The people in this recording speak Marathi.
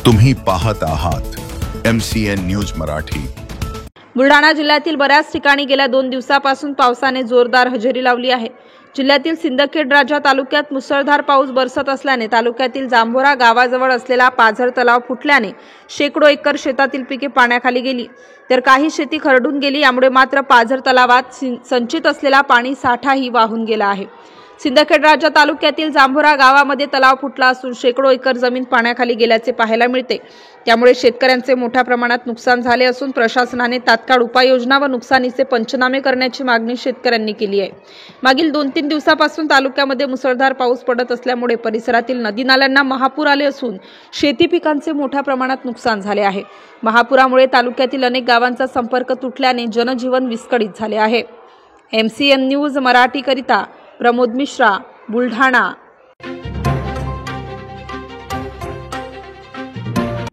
तुम्ही पाहत आहात MCN न्यूज मराठी। बुलढाणा जिल्ह्यातील बऱ्याच ठिकाणी गेल्या 2 दिवसापासून पावसाने जोरदार हजेरी लावली आहे। जिल्ह्यातील सिंदखेड राजा तालुक्यात मुसळधार पाऊस बरसत असल्याने तालुक्यातील जांभोरा गावाजवळ असलेला पाझर तलाव फुटल्याने शेकडो एकर शेतातील पिके पाण्याखाली गेली, तर काही शेती खरडून गेली। यामुळे मात्र पाझर तलावात संचित असलेला पाणी साठाही वाहून गेला आहे। सिंदखेड राजा तालुक्यातील जांभोरा गावामध्ये तलाव फुटला असून शेकडो एकर जमीन पाण्याखाली गेल्याचे पाहायला मिळते। त्यामुळे शेतकऱ्यांचे मोठ्या प्रमाणात नुकसान झाले असून प्रशासनाने तात्काळ उपाययोजना व नुकसानीचे पंचनामे करण्याची मागणी शेतकऱ्यांनी केली आहे। मागील 2-3 दिवसापासून तालुक्यामध्ये मुसळधार पाऊस पडत असल्यामुळे परिसरातील नदी नाल्यांना महापूर आले असून शेती पिकांचे मोठ्या प्रमाणात नुकसान झाले आहे। महापुरामुळे तालुक्यातील अनेक गावांचा संपर्क तुटल्याने जनजीवन विस्कळीत झाले आहे। MCN न्यूज मराठी करिता प्रमोद मिश्रा, बुलढाणा।